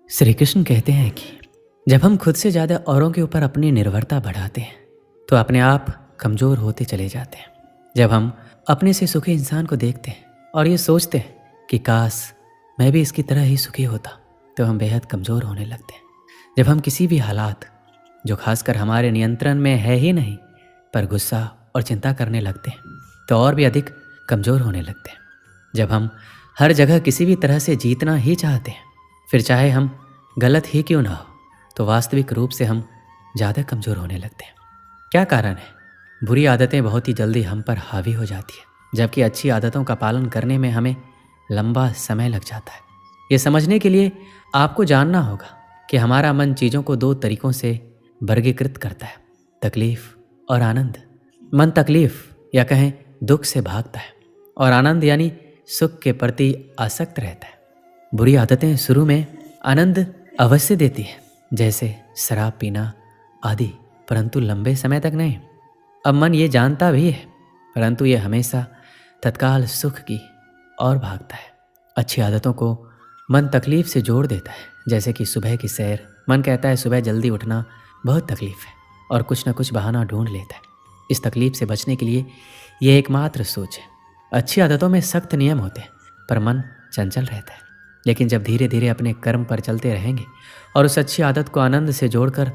श्री कृष्ण कहते हैं कि जब हम खुद से ज़्यादा औरों के ऊपर अपनी निर्भरता बढ़ाते हैं तो अपने आप कमज़ोर होते चले जाते हैं। जब हम अपने से सुखी इंसान को देखते हैं और ये सोचते हैं कि काश मैं भी इसकी तरह ही सुखी होता, तो हम बेहद कमज़ोर होने लगते हैं। जब हम किसी भी हालात जो खासकर हमारे नियंत्रण में है ही नहीं पर गुस्सा और चिंता करने लगते हैं तो और भी अधिक कमज़ोर होने लगते हैं। जब हम हर जगह किसी भी तरह से जीतना ही चाहते हैं, फिर चाहे हम गलत ही क्यों ना हो, तो वास्तविक रूप से हम ज़्यादा कमज़ोर होने लगते हैं। क्या कारण है? बुरी आदतें बहुत ही जल्दी हम पर हावी हो जाती है, जबकि अच्छी आदतों का पालन करने में हमें लंबा समय लग जाता है। ये समझने के लिए आपको जानना होगा कि हमारा मन चीज़ों को दो तरीक़ों से वर्गीकृत करता है, तकलीफ़ और आनंद। मन तकलीफ़ या कहें दुख से भागता है और आनंद यानी सुख के प्रति आसक्त रहता है। बुरी आदतें शुरू में आनंद अवश्य देती है, जैसे शराब पीना आदि, परंतु लंबे समय तक नहीं। अब मन ये जानता भी है, परंतु ये हमेशा तत्काल सुख की ओर भागता है। अच्छी आदतों को मन तकलीफ़ से जोड़ देता है, जैसे कि सुबह की सैर। मन कहता है सुबह जल्दी उठना बहुत तकलीफ़ है और कुछ न कुछ बहाना ढूंढ लेता है। इस तकलीफ़ से बचने के लिए ये एकमात्र सोच है। अच्छी आदतों में सख्त नियम होते हैं, पर मन चंचल रहता है। लेकिन जब धीरे धीरे अपने कर्म पर चलते रहेंगे और उस अच्छी आदत को आनंद से जोड़कर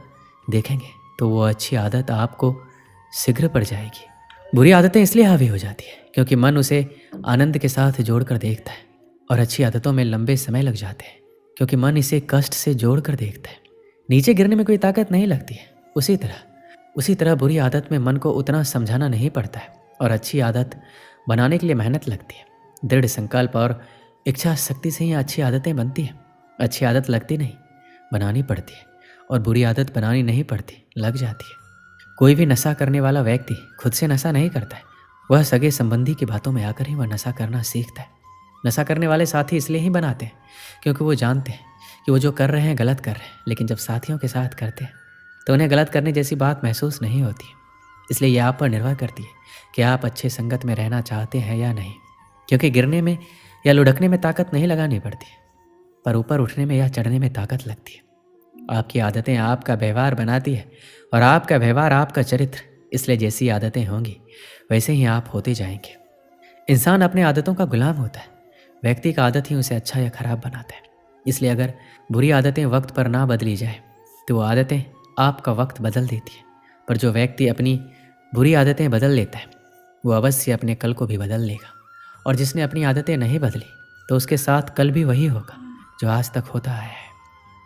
देखेंगे, तो वो अच्छी आदत आपको शीघ्र पड़ जाएगी। बुरी आदतें इसलिए हावी हो जाती है क्योंकि मन उसे आनंद के साथ जोड़कर देखता है, और अच्छी आदतों में लंबे समय लग जाते हैं क्योंकि मन इसे कष्ट से जोड़कर देखता है। नीचे गिरने में कोई ताकत नहीं लगती है। उसी तरह बुरी आदत में मन को उतना समझाना नहीं पड़ता है और अच्छी आदत बनाने के लिए मेहनत लगती है। दृढ़ संकल्प और इच्छा शक्ति से ही अच्छी आदतें बनती हैं। अच्छी आदत लगती नहीं, बनानी पड़ती है, और बुरी आदत बनानी नहीं पड़ती, लग जाती है। कोई भी नशा करने वाला व्यक्ति खुद से नशा नहीं करता है, वह सगे संबंधी की बातों में आकर ही वह नशा करना सीखता है। नशा करने वाले साथी इसलिए ही बनाते हैं क्योंकि वो जानते हैं कि वो जो कर रहे हैं गलत कर रहे हैं, लेकिन जब साथियों के साथ करते हैं तो उन्हें गलत करने जैसी बात महसूस नहीं होती है। इसलिए यह आप पर निर्भर करती है कि आप अच्छे संगत में रहना चाहते हैं या नहीं, क्योंकि गिरने में या लुढ़कने में ताकत नहीं लगानी पड़ती है, पर ऊपर उठने में या चढ़ने में ताकत लगती है। आपकी आदतें आपका व्यवहार बनाती है और आपका व्यवहार आपका चरित्र। इसलिए जैसी आदतें होंगी वैसे ही आप होते जाएंगे। इंसान अपने आदतों का गुलाम होता है। व्यक्ति का आदत ही उसे अच्छा या खराब बनाता है। इसलिए अगर बुरी आदतें वक्त पर ना बदली जाए तो वो आदतें आपका वक्त बदल देती है। पर जो व्यक्ति अपनी बुरी आदतें बदल लेता है वो अवश्य अपने कल को भी बदल लेगा। और जिसने अपनी आदतें नहीं बदली तो उसके साथ कल भी वही होगा जो आज तक होता आया है।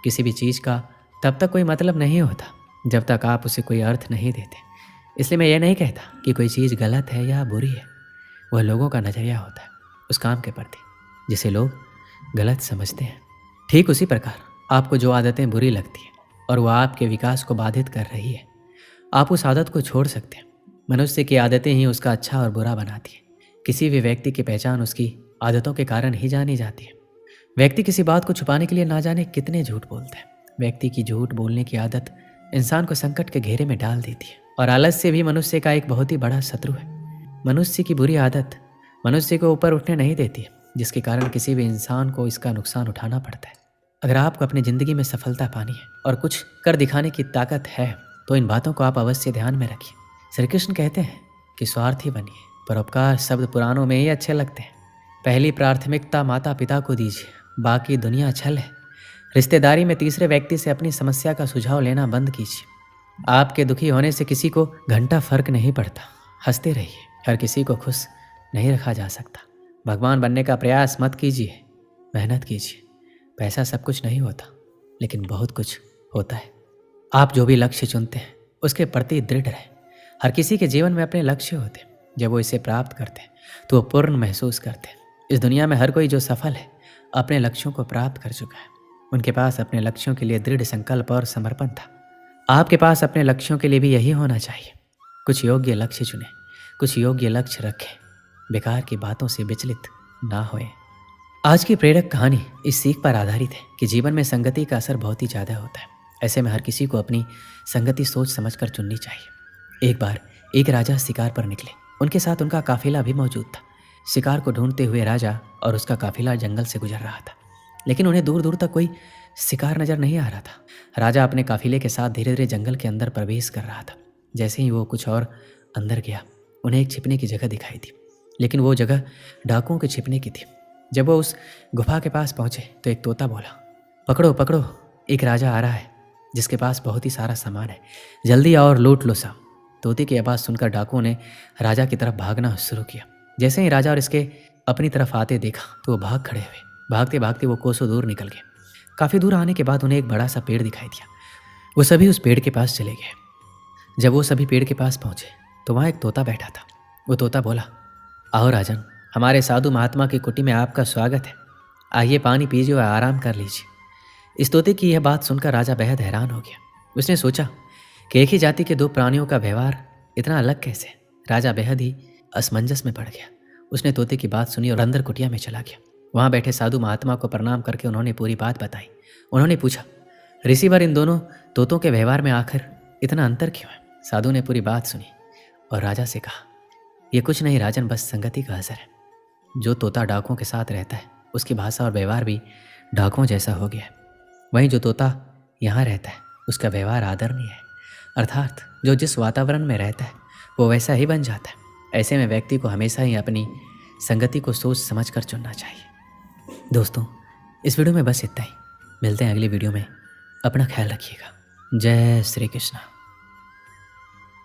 किसी भी चीज़ का तब तक कोई मतलब नहीं होता जब तक आप उसे कोई अर्थ नहीं देते। इसलिए मैं ये नहीं कहता कि कोई चीज़ गलत है या बुरी है, वह लोगों का नज़रिया होता है उस काम के प्रति जिसे लोग गलत समझते हैं। ठीक उसी प्रकार आपको जो आदतें बुरी लगती हैं और वह आपके विकास को बाधित कर रही है, आप उस आदत को छोड़ सकते हैं। मनुष्य की आदतें ही उसका अच्छा और बुरा बनाती है। किसी भी व्यक्ति की पहचान उसकी आदतों के कारण ही जानी जाती है। व्यक्ति किसी बात को छुपाने के लिए ना जाने कितने झूठ बोलते हैं। व्यक्ति की झूठ बोलने की आदत इंसान को संकट के घेरे में डाल देती है, और आलस्य भी मनुष्य का एक बहुत ही बड़ा शत्रु है। मनुष्य की बुरी आदत मनुष्य को ऊपर उठने नहीं देती है, जिसके कारण किसी भी इंसान को इसका नुकसान उठाना पड़ता है। अगर आपको अपनी ज़िंदगी में सफलता पानी है और कुछ कर दिखाने की ताकत है तो इन बातों को आप अवश्य ध्यान में रखिए। श्री कृष्ण कहते हैं कि स्वार्थी बनिए, परोपकार शब्द पुराणों में ही अच्छे लगते हैं। पहली प्राथमिकता माता पिता को दीजिए, बाकी दुनिया छल है। रिश्तेदारी में तीसरे व्यक्ति से अपनी समस्या का सुझाव लेना बंद कीजिए। आपके दुखी होने से किसी को घंटा फर्क नहीं पड़ता। हंसते रहिए, हर किसी को खुश नहीं रखा जा सकता। भगवान बनने का प्रयास मत कीजिए, मेहनत कीजिए। पैसा सब कुछ नहीं होता, लेकिन बहुत कुछ होता है। आप जो भी लक्ष्य चुनते हैं उसके प्रति दृढ़ रहें। हर किसी के जीवन में अपने लक्ष्य होते हैं। जब वो इसे प्राप्त करते हैं तो वो पूर्ण महसूस करते हैं। इस दुनिया में हर कोई जो सफल है अपने लक्ष्यों को प्राप्त कर चुका है। उनके पास अपने लक्ष्यों के लिए दृढ़ संकल्प और समर्पण था। आपके पास अपने लक्ष्यों के लिए भी यही होना चाहिए। कुछ योग्य लक्ष्य चुनें, कुछ योग्य लक्ष्य रखें, बेकार की बातों से विचलित ना होएं। आज की प्रेरक कहानी इस सीख पर आधारित है कि जीवन में संगति का असर बहुत ही ज़्यादा होता है। ऐसे में हर किसी को अपनी संगति सोच समझकर चुननी चाहिए। एक बार एक राजा शिकार पर निकले। उनके साथ उनका काफिला भी मौजूद था। शिकार को ढूंढते हुए राजा और उसका काफिला जंगल से गुजर रहा था। लेकिन उन्हें दूर दूर तक कोई शिकार नज़र नहीं आ रहा था। राजा अपने काफिले के साथ धीरे धीरे जंगल के अंदर प्रवेश कर रहा था। जैसे ही वो कुछ और अंदर गया, उन्हें एक छिपने की जगह दिखाई दी, लेकिन वो जगह डाकुओं के छिपने की थी। जब वो उस गुफा के पास पहुंचे तो एक तोता बोला, पकड़ो पकड़ो, एक राजा आ रहा है जिसके पास बहुत ही सारा सामान है, जल्दी आओ और लूट लो सब। तोते की आवाज़ सुनकर डाकुओं ने राजा की तरफ भागना शुरू किया। जैसे ही राजा और इसके अपनी तरफ आते देखा तो वो भाग खड़े हुए। भागते भागते वो कोसों दूर निकल गए। काफ़ी दूर आने के बाद उन्हें एक बड़ा सा पेड़ दिखाई दिया। वो सभी उस पेड़ के पास चले गए। जब वो सभी पेड़ के पास पहुंचे तो वहाँ एक तोता बैठा था। वो तोता बोला, आओ राजन, हमारे साधु महात्मा की कुटी में आपका स्वागत है। आइए पानी पीजिए और आराम कर लीजिए। इस तोते की यह बात सुनकर राजा बेहद हैरान हो गया। उसने सोचा कि एक ही जाति के दो प्राणियों का व्यवहार इतना अलग कैसे। राजा बेहद ही असमंजस में पड़ गया। उसने तोते की बात सुनी और अंदर कुटिया में चला गया। वहाँ बैठे साधु महात्मा को प्रणाम करके उन्होंने पूरी बात बताई। उन्होंने पूछा, ऋषिवर, इन दोनों तोतों के व्यवहार में आखिर इतना अंतर क्यों है? साधु ने पूरी बात सुनी और राजा से कहा, ये कुछ नहीं राजन, बस संगति का असर है। जो तोता डाकुओं के साथ रहता है उसकी भाषा और व्यवहार भी डाकुओं जैसा हो गया है। वहीं जो तोता यहाँ रहता है उसका व्यवहार आदरणीय है, अर्थात जो जिस वातावरण में रहता है वो वैसा ही बन जाता है। ऐसे में व्यक्ति को हमेशा ही अपनी संगति को सोच समझ कर चुनना चाहिए। दोस्तों, इस वीडियो में बस इतना ही। मिलते हैं अगली वीडियो में। अपना ख्याल रखिएगा। जय श्री कृष्ण।